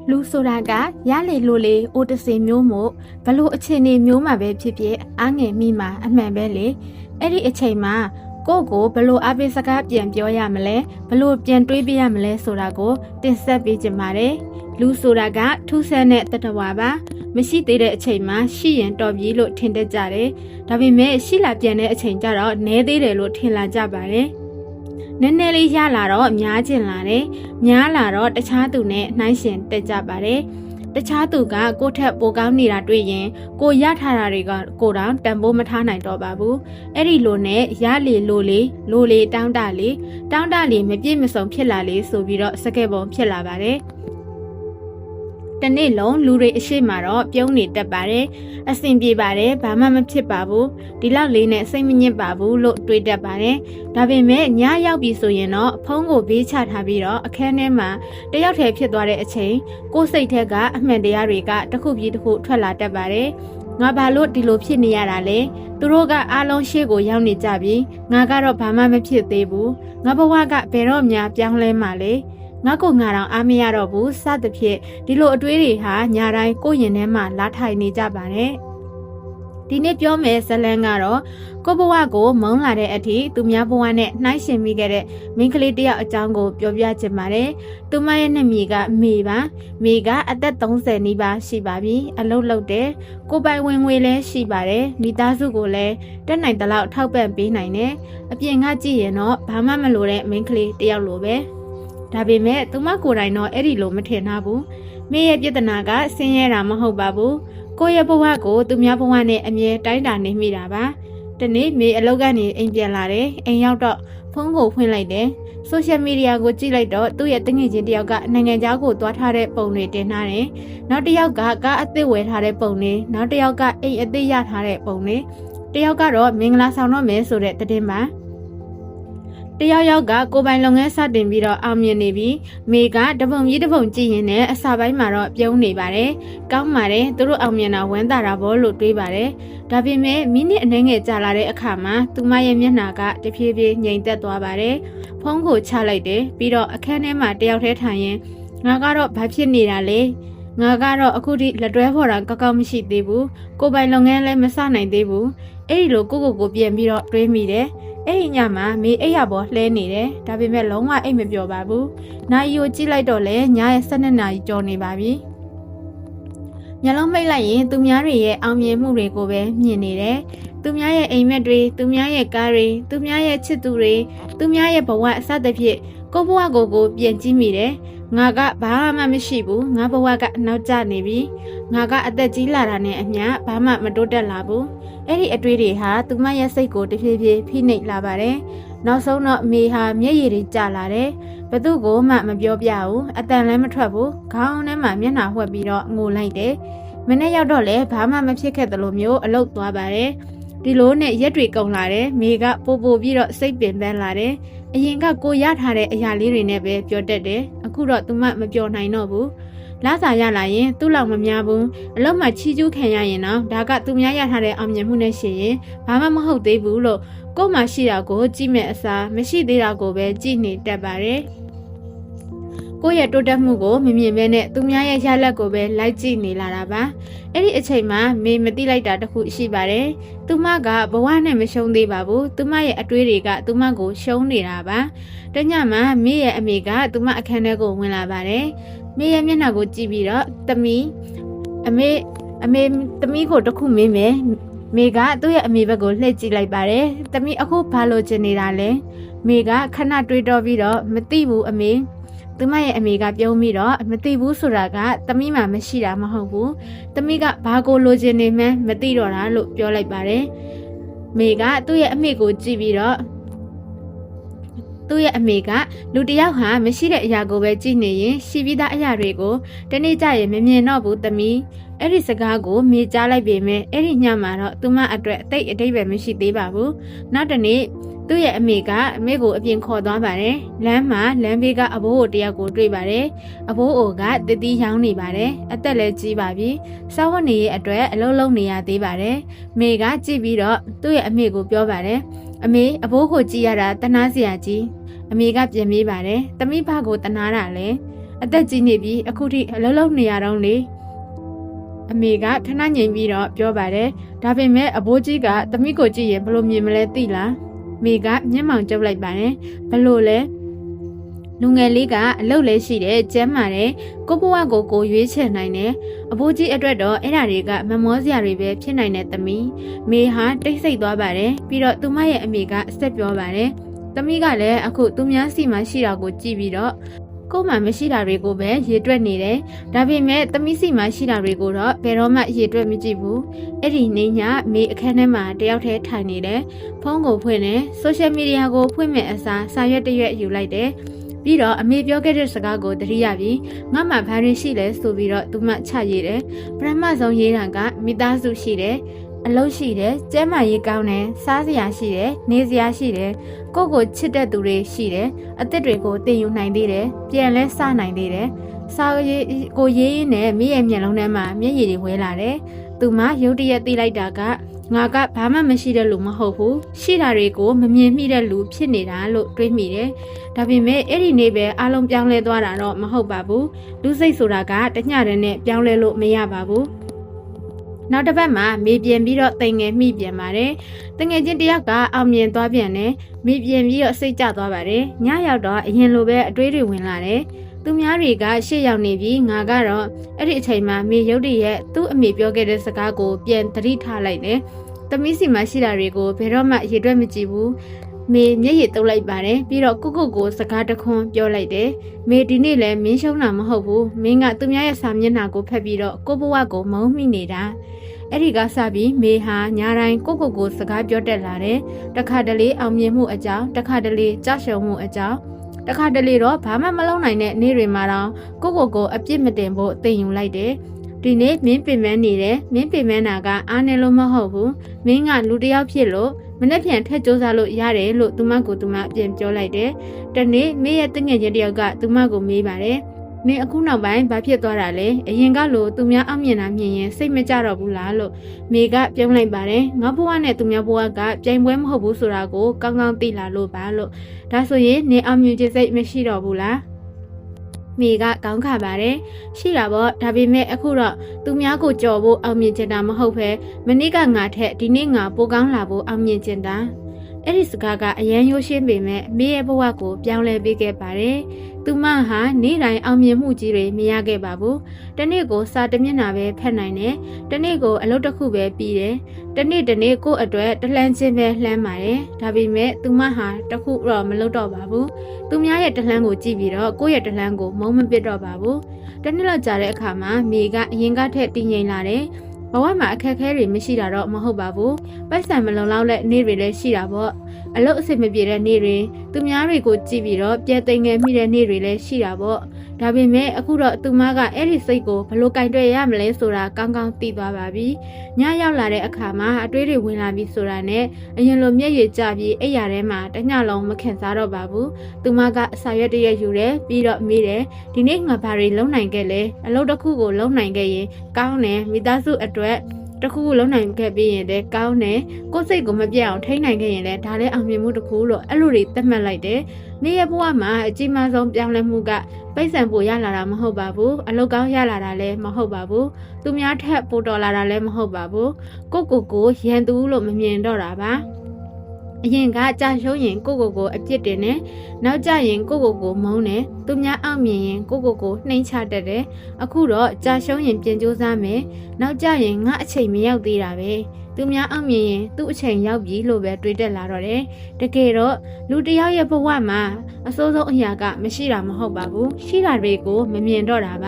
လူဆိုတာကရလေလိုလေအိုတစင်မျိုးမို့ဘလို့အချိန်နေမျိုးမှာပဲဖြစ်ဖြစ်အားငယ်မိမှာအမှန်ပဲလေအဲ့ဒီအချိန်မှာကိုဘလို့အပိစကားပြန်ပြောရမလဲဘလို့ပြန်တွေးပြရမလဲဆိုတာကိုတင်ဆက်ပေးကြပါတယ်လူဆိုတာကထူးဆန်းတဲ့တတဝါပါမရှိသေးတဲ့အချိန်မှာရှိရင်တော်ပြီလို့ထင်တတ်ကြတယ်ဒါပေမဲ့ရှိလာပြန်တဲ့အချိန်ကျတော့နည်းသေးတယ်လို့ထင်လာကြပါတယ်နည်းနည်းလေးရလာတော့များကျင်လာတယ်များလာတော့တခြားသူနဲ့နှိုင်းယှဉ်တက်ကြပါတယ်တခြားသူကကိုယ့်ထက်ပိုကောင်းနေတာတွေ့ရင်ကိုရထားတာတွေကကိုတောင်တန်ဖိုးမထားနိုင်တော့ပါဘူးအဲ့ဒီလိုနဲ့ရလေလိုလေတောင်းတလေမပြည့်မစုံဖြစ်လာလေဆိုပြီးတော့စကဲပုံဖြစ်လာပါတယ်တနေ့လုံးလူတွေအရှိမတော့ပြုံးနေတတ်ပါတယ်အဆင်ပြေပါတယ်ဘာမှမဖြစ်ပါဘူးဒီလောက်လေးနဲ့စိတ်မညစ်ပါဘူးလို့တွေးတတ်ပါတယ်ဒါပေမဲ့ညရောက်ပြီဆိုရင်တော့ဖုန်းကိုဘေးချထားပြီးတော့အခန်းထဲမှာတယောက်တည်းဖြစ်သွားတဲ့အချိန်ကိုယ်စိတ်ထဲကအမှန်တရားတွေကတစ်ခုပြီးတစ်ခုထွက်လာတတ်ပါတယ်ငါဘာလို့ဒီလိုဖြစ်နေရတာလဲသူတို့ကအားလုံးရှေ့ကိုရောက်နေကြပြီငါကတော့ဘာမှမဖြစ်သေးဘူးငါဘဝကဘယ်တော့မှပြောင်းလဲမှာလဲငါကိုငါတော့အားမရတော့ဘူးစသဖြင့်ဒီလိုအတွေးတွေဟာညာတိုင်းကိုယ့်ရင်ထဲမှာလာထိုင်နေကြပါတယ်ဒီနေ့ပြောမယ်ဇလန်းကတော့ကိုဘဝကိုမုန်းလာတဲ့အထိသူများဘဝနဲ့နှိုင်းယှဉ်မိခဲ့တဲ့မိန်းကလေးတယောက်အကြောင်းကိုပြောပြချင်ပါတယ်သူမရဲ့နာမည်ကမေပါမေကအသက်30နီးပါးရှိပါပြီအလုပ်လုပ်တယ်ကိုပိုင်ဝင်ငွေလည်းရှိပါတယ်မိသားစုကိုလည်းတက်နိုင်တဲ့လောက်ထောက်ပံ့ပေးနိုင်တယ်အပြင်ကကြည့်ရင်တော့ဘာမှမလိုတဲ့မိန်းကလေးတယောက်လိုပဲဒါပေမဲ့သူမကိုယ်တိုင်တော့အဲ့ဒီလိုမထင်ထားဘူးမေရဲ့ပြဿနာကဆင်းရဲတာမဟုတ်ပါဘူးကိုယ့်ရဲ့ဘဝကိုသူများဘဝနဲ့အမြဲတိုင်းတာနေမိတာပါတနေ့မေအလုပ်ကနေအိမ်ပြန်လာတယ်အိမ်ရောက်တော့ဖုန်းကိုဖွင့်လိုက်တယ်ဆိုရှယ်မီဒီယာကိုကြည့်လိုက်တော့သူ့ရဲ့တငယ်ချင်းတယောက်ကနိုင်ငံခြားကိုသွားထားတဲ့ပုံတွေတင်ထားတယ်နောက်တစ်ယောက်ကကားအသစ်ဝယ်ထားတဲ့ပုံတွေနောက်တစ်ယောက်ကအိမ်အသစ်ရထားတဲ့ပုံတွေတစ်ယောက်ကတော့မင်္ဂလာဆောင်တော့မယ်ဆိုတဲ့သတင်းပါတယောက်ကကိုပိုင်လုပ်ငန်းစတင်ပြီးတော့အောင်မြင်နေပြီမေကတပုံကြီးတပုံကြည့်ရင်လည်းအစာပိုင်းမှာတော့ပြုံးနေပါတယ်ကောင်းပါတယ်သူတို့အောင်မြင်တာဝမ်းသာတာဘောလို့တွေးပါတယ်ဒါပေမဲ့မိနစ်အနည်းငယ်ကြာလာတဲ့အခါမှာသူမရဲ့မျက်နှာကတဖြည်းဖြည်းငြိမ်သက်သွားပါတယ်ဖုန်းကိုချလိုက်တယ်ပြီးတော့အခန်းထဲမှာတယောက်တည်းထိုင်ရင်ငါကတော့ဘာဖြစ်နေတာလဲငါကတော့အခုထိလက်တွဲဖော်တာကောက်မရှိသေးဘူးကိုပိုင်လုပ်ငန်းလည်းမစနိုင်သေးဘူးအဲ့ဒီလိုကိုပြန်ပြီးတော့တွေးမိတယ်အဲ့ဒီညမှာမေအိပ်ရပေါ်လှဲနေတယ်ဒါပေမဲ့လုံးဝအိပ်မပျော်ပါဘူးနိုင်ရီကိုကြည့်လိုက်တော့လေညရဲ့12နာရီကျော်နေပါပြီညလုံးမိတ်လိုက်ရင်သူများတွေရဲ့အောင်မြင်မှုတွေကိုပဲမြင်နေတယ်သူများရဲ့အိမ်မက်တွေသူများရဲ့ကားတွေသူများရဲ့ချစ်သူတွေသူများရဲ့ဘဝအစသဖြင့်ကိုဘဝကိုပြန်ကြည့်မိတယ်ငါကဘာမှမရှိဘူးငါဘဝကနောက်ကျနေပြီငါကအသက်ကြီးလာတာနဲ့အမျှဘာမှမတိုးတက်လာဘူးအဲ့ဒီအတွေးတွေဟာသူမရဲ့စိတ်ကိုတဖြည်းဖြည်းဖိနှိပ်လာပါတယ်နောက်ဆုံးတော့မေဟာမျက်ရည်တွေကျလာတယ်ဘသူ့ကိုမှမပြောပြဘူးအတန်လည်းမထွက်ဘူးခေါင်းထဲမှာမျက်နှာဝှက်ပြီးတော့ငိုလိုက်တယ်မနေ့ရောက်တော့လည်းဘာမှမဖြစ်ခဲ့သလိုမျိုးအလုတ်သွားပါတယ်ဒီလိုနဲ့ရက်တွေကုန်လာတယ်မေကပိုပြီးတော့စိတ်ပင်ပန်းလာတယ်အရင်ကကိုရထားတဲ့အရာလေးတွေနဲ့ပဲပြောတတ်တယ်အခုတော့သူမမပြောနိုင်တော့ဘူးလာစာရလာရင်သူ့လောက်မများဘူးအလုံးမှာချီးကျူးခံရရင်တော့ဒါကသူများရထားတဲ့အောင်မြင်မှုနဲ့ရှင်ရင်ဘာမှမဟုတ်သေးဘူးလို့ကို့မှာရှိတာကိုကြည့်မဲ့အစားမရှိသေးတာကိုပဲကြည့်နေတတ်ပါတယ်ကိုယ့်ရဲ့တိုးတက်မှုကိုမမြင်ဘဲနဲ့သူများရဲ့ရလက်ကိုပဲလိုက်ကြည့်နေလာတာပါအဲ့ဒီအချိန်မှာမေမသိလိုက်တာတခုရှိပါတယ်သူမကဘဝနဲ့မရှုံးသေးပါဘူးသူမရဲ့အတွေးတွေကသူမကိုရှုံးနေတာပါတညမှာမေရဲ့အမေကသူမအခန်းထဲကိုဝင်လာပါတယ်မေရဲ့မျက်နှာကိုကြည့်ပြီးတော့သမီးအမေသမီးကိုတခုမေးမယ်မေကသူ့ရဲ့အမေဘက်ကိုလှည့်ကြည့်လိုက်ပါတယ်သမီးအခုဘာလို့ချင်နေတာလဲမေကခဏတွေးတော့ပြီးတော့မသိဘူးအမေသူမရဲ့အမေကပြုံးပြီးတော့မသိဘူးဆိုတာကသမီးမှမရှိတာမဟုတ်ဘူးသမီးကဘာကိုလိုချင်နေမှန်းမသိတော့တာလို့ပြောလိုက်ပါတယ်မေကသူ့ရဲ့အမေကိုကြည့်ပြီးတော့သူ့ရဲ့အမေကလူတယောက်ဟာမရှိတဲ့အရာကိုပဲကြည့်နေရင်ရှိပြီးသားအရာတွေကိုတနေ့ကျရင်မမြင်တော့ဘူးသမီးအဲ့ဒီစကားကိုမေကြားလိုက်ပေမဲ့အဲ့ဒီညမှာတော့သူမအတွက်အတိတ်ပဲမရှိသေးပါဘူးနောက်တနေ့သူ့ရဲ့အမေကအမေကိုအပြင်ခေါ်သွားပါတယ်လမ်းဘေးကအဘိုးအိုတယောက်ကိုတွေ့ပါတယ်အဘိုးအိုကတတိရောင်းနေပါတယ်အသက်လည်းကြီးပါပြီစာဝတ်နေရဲ့အတွက်အလုံးလုံးနေရသေးပါတယ်မေကကြည့်ပြီးတော့သူ့ရဲ့အမေကိုပြောပါတယ်အမေအဘိုးကိုကြည့်ရတာတနာစရာကြီးအမေကပြင်မေးပါတယ်သမီးဘာကိုတနာတာလဲ အသက်ကြီးနေပြီးအခုထိအလုံးလုံးနေရတော့လေအမေကခဏငြိမ်ပြီးတော့ပြောပါတယ်ဒါပေမဲ့အဘိုးကြီးကသမီးကိုကြည့်ရင်ဘလို့မြင်မလဲသိလားမိကမျက်မှောင်ကျုပ်လိုက်ပါတယ်ဘလို့လဲလူငယ်လေးကအလုပ်လဲရှိတယ်ကျမ်းမာတယ်ကိုဘဝကိုရွေးချယ်နိုင်တယ်အဘိုးကြီးအတွက်တော့အဲ့ဓာတွေကမမောစရာတွေပဲဖြစ်နိုင်တဲ့သမီးမေဟာတိတ်ဆိတ်သွားပါတယ်ပြီးတော့သူမရဲ့အမေကဆက်ပြောပါတယ်သမီးကလည်းအခုသူများစီမှာရှိတာကိုကြည့်ပြီးတော့ကိုမှမရှိတာတွေကိုပဲရေတွက်နေတယ်ဒါပေမဲ့သမီးစီမှာရှိတာတွေကိုတော့ဘယ်တော့မှရေတွက်မကြည့်ဘူးအဲ့ဒီနေ့ညမေအခန်းထဲမှာတယောက်တည်းထိုင်နေတယ်ဖုန်းကိုဖွင့်တယ်ဆိုရှယ်မီဒီယာကိုဖွင့်မဲ့အစားစာရွက်တစ်ရွက်ယူလိုက်တယ်ပြီးတော့အမေပြောခဲ့တဲ့စကားကိုသတိရပြီးငါမှဘာရင်းရှိလဲဆိုပြီးတော့သူမချရေးတယ်ပထမဆုံးရေးတာကမိသားစုရှိတယ်အလုပ်ရှိတယ်ကျန်းမာရေးကောင်းတယ်စားစရာရှိတယ်နေစရာရှိတယ်ကိုချစ်တဲ့သူတွေရှိတယ်အသက်တွေကိုတင်ယူနိုင်သေးတယ်ပြန်လဲစနိုင်သေးတယ်စားရေးကိုရေးရင်းနဲ့မိရဲ့မျက်လုံးထဲမှာမျက်ရည်တွေဝဲလာတယ်သူမရုတ်တရက်သိလိုက်တာကငါကဘာမှမရှိတဲ့လူမဟုတ်ဘူးရှိတာတွေကိုမမြင်မိတဲ့လူဖြစ်နေတာလို့တွေးမိတယ်ဒါပေမဲ့အဲ့ဒီနေ့ပဲအားလုံးပြောင်းလဲသွားတာတော့မဟုတ်ပါဘူးလူစိတ်ဆိုတာကတညတည်းနဲ့ပြောင်းလဲလို့မရပါဘူးနောက်တစ်ပတ်မှာမေးပြန်ပြီးတော့တိမ်ငယ်မိပြန်ပါတယ်တငယ်ချင်းတယောက်ကအောင်မြင်သွားပြန်တယ်မေးပြန်ပြီးတော့စိတ်ကျသွားပါတယ်ညရောက်တော့အရင်လိုပဲအတွေးတွေဝင်လာတယ်သူများတွေကရှေ့ရောက်နေပြီးငါကတော့အဲ့ဒီအချိန်မှာမေရုတ်တရက်သူ့အမေပြောခဲ့တဲ့စကားကိုပြန်သတိထားလိုက်တယ်သမီးစီမှာရှိတာတွေကိုဘယ်တော့မှရေတွက်မကြည့်ဘူးမေမျက်ရည်တုပ်လိုက်ပါတယ်ပြီးတော့ကိုစကားတခွန်းပြောလိုက်တယ်မေဒီနေ့လည်းမင်းရှုံးတာမဟုတ်ဘူးမင်းကသူများရဲ့စာမျက်နှာကိုဖတ်ပြီးတော့ကိုဘဝကိုမုန်းမိနေတာအဲ့ဒီကစပြီးမေဟာညာတိုင်းကိုစကားပြောတတ်လာတယ်တခါတလေအောင်မြင်မှုအကြောင်းတခါတလေကြောက်ရွံ့မှုအကြောင်းတခါတလေတော့ဘာမှမလုပ်နိုင်တဲ့နေ့တွေမှာတော့ကိုအပြစ်မတင်ဖို့သိယူလိုက်တယ်ဒီနေ့မင်းပင်ပန်းနေတယ်မင်းပင်ပန်းတာကအားနေလို့မဟုတ်ဘူးမင်းကလူတစ်ယောက်ဖြစ်လို့မနေ့ပြန်ထက်ကြိုးစားလို့ရတယ်လို့သူမပြန်ပြောလိုက်တယ်တနေ့မေရဲ့တငယ်ချင်းတယောက်ကသူမကိုမေးပါတယ်မင်းအခုနောက်ပိုင်းဘာဖြစ်သွားတာလဲအရင်ကလို့သူများအောင်မြင်တာမြင်ရင်စိတ်မကြတော့ဘူးလားလို့မေကပြောလိုက်ပါတယ်ငါဘဝနဲ့သူများဘဝကပြိုင်ပွဲမဟုတ်ဘူးဆိုတာကိုကောင်းကောင်းသိလာလို့ပါလို့ဒါဆိုရင်နေအောင်မြင်ခြင်းစိတ်မရှိတော့ဘူးလားမေကကောင်းခါပါတယ်ရှိတာပေါ့ဒါပေမဲ့အခုတော့သူများကိုကြော်ဖို့အောင်မြင်ချင်တာမဟုတ်ဘဲမနေ့ကငါထက်ဒီနေ့ငါပိုကောင်းလာဖို့အောင်မြင်ချင်တာအဲ့ဒီစကားကအရန်ရိုးရှင်းပေမဲ့မေရဲ့ဘဝကိုပြောင်းလဲပေးခဲ့ပါတယ်သူမဟာနေ့တိုင်းအောင်မြင်မှုကြီးတွေမရခဲ့ပါဘူးတနေ့ကိုစာတစ်မျက်နှာပဲဖတ်နိုင်တယ်တနေ့ကိုအလုပ်တစ်ခုပဲပြီးတယ်တနေ့ကိုအတွက်တလှမ်းချင်းပဲလှမ်းပါတယ်ဒါပေမဲ့သူမဟာတခုတော့မလုပ်တော့ပါဘူးသူများရဲ့တလှမ်းကိုကြည့်ပြီးတော့ကိုယ့်ရဲ့တလှမ်းကိုမုန်းမပစ်တော့ပါဘူးတနေ့လောက်ကြာတဲ့အခါမှာမိကအရင်ကထက်တည်ငြိမ်လာတယ်ဘဝမှာအခက်အခဲတွေမရှိတာတော့မဟုတ်ပါဘူးပိုက်ဆံမလုံလောက်တဲ့နေ့တွေလည်းရှိတာပေါ့အလုပ်အဆင်မပြေတဲ့နေ့တွေသူများတွေကိုကြည့်ပြီးတော့ပြဲသိမ်ငယ်မိတဲ့နေ့တွေလည်းရှိတာပေါ့ဒါပေမဲ့အခုတော့သူမကအဲ့ဒီစိတ်ကိုဘလို့ကင်တွယ်ရမလဲဆိုတာကောင်းကောင်းသိသွားပါပြီညရောက်လာတဲ့အခါမှာအတွေးတွေဝင်လာပြီးဆိုတာနဲ့အရင်လိုမျက်ရည်ကျပြီးအိယာထဲမှာတညလုံးမခင်စားတော့ပါဘူးသူမကစာရွက်တရက်ယူတယ်ပြီးတော့မေးတယ်ဒီနေ့ငါဘာတွေလုပ်နိုင်ခဲ့လဲအလုပ်တစ်ခုကိုလုပ်နိုင်ခဲ့ရင်ကောင်းတယ်မိသားစုအတွက်တခုခုလုံးနိုင်ခဲ့ပြီးရင်လည်းကောင်းတယ်ကိုယ်စိတ်ကိုမပြတ်အောင်ထိန်းနိုင်ခဲ့ရင်လည်းဒါလည်းအောင်မြင်မှုတစ်ခုလို့အဲ့လိုတွေသတ်မှတ်လိုက်တယ်မိရဲ့ဘဝမှာအကြီးမားဆုံးပြောင်းလဲမှုကပိတ်ဆံပိုရလာတာမဟုတ်ပါဘူးအလုပ်ကောင်းရလာတာလည်းမဟုတ်ပါဘူးသူများထက်ပိုတော်လာတာလည်းမဟုတ်ပါဘူးကိုရန်သူလို့မမြင်တော့တာပါအရင်ကကြာရှုံးရင်ကိုအပြစ်တင်တယ်နောက်ကျရင်ကိုမုန်းတယ်သူများအောင်မြင်ရင်ကိုနှိမ့်ချတတ်တယ်အခုတော့ကြာရှုံးရင်ပြန်ကြိုးစားမယ်နောက်ကျရင်ငါအချိန်မရောက်သေးတာပဲသူများအောင်မြင်ရင်သူ့အချိန်ရောက်ပြီလို့ပဲတွေးတက်လာတော့တယ်တကယ်တော့လူတစ်ယောက်ရဲ့ဘဝမှာအစိုးဆုံးအရာကမရှိတာမဟုတ်ပါဘူးရှိတာတွေကိုမမြင်တော့တာပါ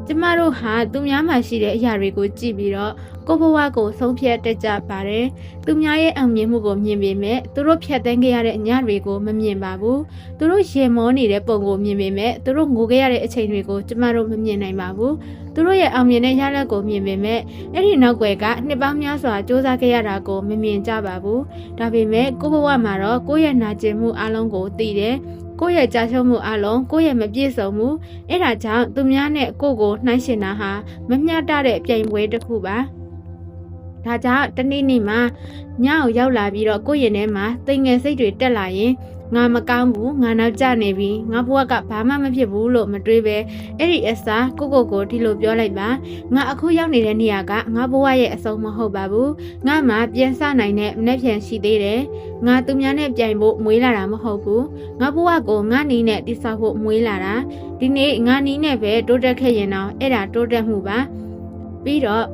ကျမတို့ဟာသူများမှာရှိတဲ့အရာတွေကိုကြည့်ပြီးတော့ကိုဘဝကိုဆုံးဖြတ်တတ်ကြပါတယ်သူများရဲ့အောင်မြင်မှုကိုမြင်ပေမဲ့သူတို့ဖြတ်သန်းခဲ့ရတဲ့အညတွေကိုမမြင်ပါဘူးသူတို့ရင်မောနေတဲ့ပုံကိုမြင်ပေမဲ့သူတို့ငိုခဲ့ရတဲ့အချိန်တွေကိုကျမတို့မမြင်နိုင်ပါဘူးသူတို့ရဲ့အောင်မြင်တဲ့ရလဒ်ကိုမြင်ပေမဲ့အဲ့ဒီနောက်ွယ်ကနှစ်ပေါင်းများစွာစ조사ခဲ့ရတာကိုမမြင်ကြပါဘူးဒါပေမဲ့ကိုဘဝမှာတော့ကိုယ့်ရဲ့နာကျင်မှုအလုံးကိုသိတယ်ကိုယ့်ရဲ့ကြာရှုံးမှုအလုံးကိုယ့်ရဲ့မပြည့်စုံမှုအဲ့ဒါကြောင့်သူများနဲ့ကိုနှိုင်းရှင်တာဟာမမျှတတဲ့ပြိုင်ပွဲတစ်ခုပါဒါကြောင့်တနေ့နေ့မှာညအောင်ရောက်လာပြီးတော့ကိုယ့်ရင်ထဲမှာတိမ်ငယ်စိတ်တွေတက်လာရင် ငါမကောင်းဘူးငါနောက်ကျနေပြီငါဘဝကဘာမှမဖြစ်ဘူးလို့မတွေးပဲအဲ့ဒီအစားကိုဒီလိုပြောလိုက်ပါငါအခုရောက်နေတဲ့နေရာကငါဘဝရဲ့အဆုံးမဟုတ်ပါဘူးငါမှပြန်စနိုင်တဲ့မနှက်ပြန်ရှိသေးတယ်ငါသူများနဲ့ပြိုင်ဖို့မွေးလာတာမဟုတ်ဘူးငါဘဝကိုငါနီးနဲ့တိဆောက်ဖို့မွေးလာတာဒီနေ့ငါနီးနဲ့ပဲတိုးတက်ခဲ့ရင်တော့အဲ့ဒါတိုးတက်မှုပါပြီးတော့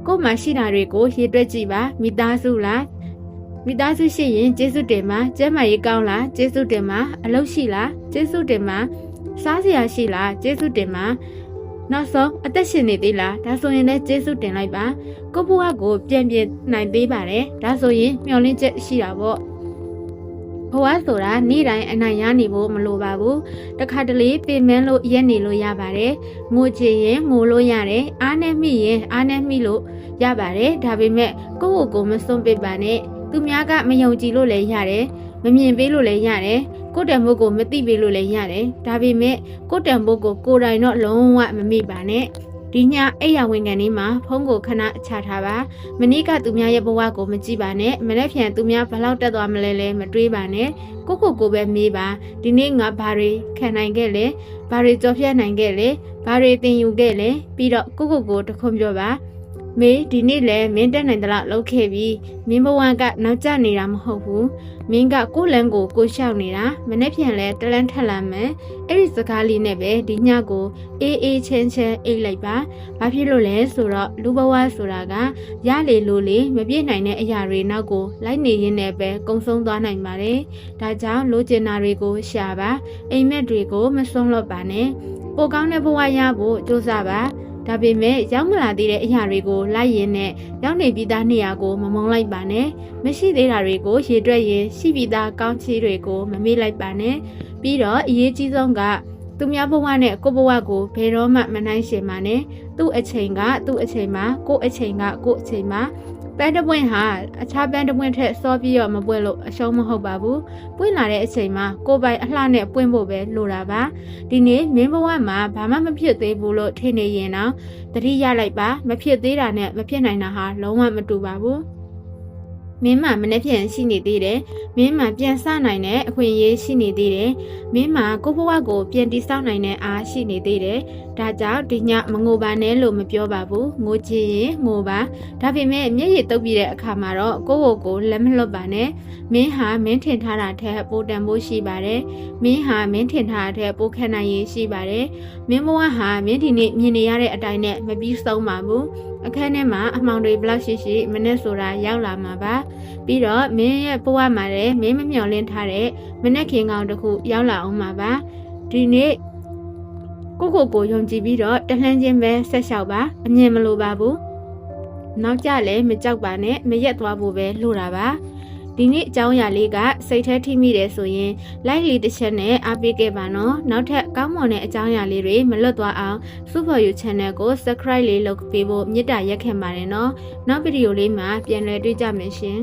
ကို့မှာရှိတာတွေကိုရေတွက်ကြည့်ပါမိသားစုလားမိသားစုရှိရင်ကျေးဇူးတင်ပါကျမ်းမာရေးကောင်းလားကျေးဇူးတင်ပါအလုပ်ရှိလားကျေးဇူးတင်ပါစားစရာရှိလားကျေးဇူးတင်ပါနောက်ဆုံးအသက်ရှင်နေသေးလားဒါဆိုရင်လည်းကျေးဇူးတင်လိုက်ပါကိုဘွားကိုပြန်နိုင်သေးပါတယ်ဒါဆိုရင်မျှော်လင့်ချက်ရှိတာပေါ့ဘဝဆိုတာနေ့တိုင်းအနိုင်ရနေဖို့မလိုပါဘူးတခါတလေပြင်မလို့ရက်နေလို့ရပါတယ်ငိုချင်ရင်ငိုလို့ရတယ်အားနဲ့မိရင်အားနဲ့မိလို့ရပါတယ်ဒါပေမဲ့ကိုမစွန့်ပစ်ပါနဲ့သူများကမယုံကြည်လို့လည်းရတယ်မမြင်ပေးလို့လည်းရတယ်ကိုတံမိုးကိုမသိပေးလို့လည်းရတယ်ဒါပေမဲ့ကိုတံမိုးကိုကိုယ်တိုင်တော့လုံးဝမမိပါနဲ့ဒီညအိယာဝင်ကန်လေးမှာဖုန်းကိုခဏချထားပါမနေ့ကသူများရဲ့ဘဝကိုမကြည့်ပါနဲ့မနေ့ဖြန်သူများဘလောက်တက်သွားမလဲလဲမတွေးပါနဲ့ကိုပဲမေးပါဒီနေ့ငါဘာတွေခံနိုင်ခဲ့လဲဘာတွေကြော်ဖြတ်နိုင်ခဲ့လဲဘာတွေသင်ယူခဲ့လဲပြီးတော့ကိုတခွန်းပြောပါမေဒီနေ့လဲမင်းတက်နိုင်သလားလောက်ခဲ့ပြီမင်းဘဝကနောက်ကျနေတာမဟုတ်ဘူးမင်းကကိုလန်းကိုရှောက်နေတာမနေ့ပြန်လဲတလန်းထက်လာမယ်အဲ့ဒီစကားလေးနဲ့ပဲဒီညကိုအေးချင်းအိတ်လိုက်ပါဘာဖြစ်လို့လဲဆိုတော့လူဘဝဆိုတာကရလေလို့လေမပြည့်နိုင်တဲ့အရာတွေနောက်ကိုလိုက်နေရင်းနဲ့ပဲကုံဆုံးသွားနိုင်ပါတယ်ဒါကြောင့်လိုချင်တာတွေကိုရှာပါအိမ်မက်တွေကိုမစွန့်လွတ်ပါနဲ့ပိုကောင်းတဲ့ဘဝရဖို့ကြိုးစားပါဒါပေမဲ့ရောက်မလာသေးတဲ့အရာတွေကိုလိုက်ရင်းနဲ့ရောက်နေပြီးသားနေရာကိုမမုံလိုက်ပါနဲ့မရှိသေးတာတွေကိုရေတွက်ရင်ရှိပြီးသားကောင်းချီးတွေကိုမမေ့လိုက်ပါနဲ့ပြီးတော့အရေးကြီးဆုံးကသူများဘဝနဲ့ကိုဘဝကိုဘယ်တော့မှမနိုင်ရှင်ပါနဲ့သူ့အချိန်ကသူ့အချိန်မှာကိုအချိန်ကကိုအချိန်မှာပန်းတပွင့်ဟာအခြားပန်းတပွင့်ထက်စောပြီးတော့မပွင့်လို့အရှုံးမဟုတ်ပါဘူးပွင့်လာတဲ့အချိန်မှာကိုပိုင်အလှနဲ့ပွင့်ဖို့ပဲလိုတာပါဒီနေ့မင်းဘဝမှာဘာမှမဖြစ်သေးဘူးလို့ထင်နေရင်တော့တတိရလိုက်ပါမဖြစ်သေးတာနဲ့မဖြစ်နိုင်တာဟာလုံးဝမတူပါဘူးမင်းမမနေ့ပြန်ရှိနေသေးတယ်မင်းမပြန်စနိုင်တဲ့အခွင့်အရေးရှိနေသေးတယ်မင်းမကိုဘဝကိုပြန်တည်ဆောက်နိုင်တဲ့အားရှိနေသေးတယ်ဒါကြောင့်ဒီညမငိုပါနဲ့လို့မပြောပါဘူးငိုချင်ရင်ငိုပါဒါပေမဲ့မျက်ရည်တုပ်ပြီးတဲ့အခါမှာတော့ကိုလက်မလွတ်ပါနဲ့မင်းဟာမင်းထင်ထားတာထက်ပိုတန်ဖို့ရှိပါတယ်မင်းဟာမင်းထင်ထားတာထက်ပိုခံနိုင်ရည်ရှိပါတယ်မင်းဘဝဟာမင်းဒီနေ့မြင်နေရတဲ့အတိုင်းနဲ့မပြီးဆုံးပါဘူးအခန်းထဲမှာအမှောင်တွေဘလောက်ရှိမနဲ့ဆိုတာရောက်လာမှာပါပြီးတော့မင်းရဲ့ဘဝမှာလည်းမင်းမမျှော်လင့်ထားတဲ့မနဲ့ခင်ကောင်တစ်ခုရောက်လာအောင်မှာပါဒီနေ့ကိုယုံကြည်ပြီးတော့တလှမ်းချင်းပဲဆက်လျှောက်ပါအမြင်မလိုပါဘူးနောက်ကြလည်းမကြောက်ပါနဲ့မရက်သွားဖို့ပဲလိုတာပါဒီနေ့အကြောင်းအရာလေးကစိတ်ထဲထိမိတယ်ဆိုရင် like လေးတစ်ချက်နဲ့အားပေးခဲ့ပါနော်နောက်ထပ်ကောင်းမွန်တဲ့အကြောင်းအရာလေးတွေမလွတ်သွားအောင် Super You Channel ကို Subscribe လေးလုပ်ပေးဖို့မေတ္တာရက်ခံပါတယ်နော်နောက်ဗီဒီယိုလေးမှာပြန်လည်တွေ့ကြမယ်ရှင်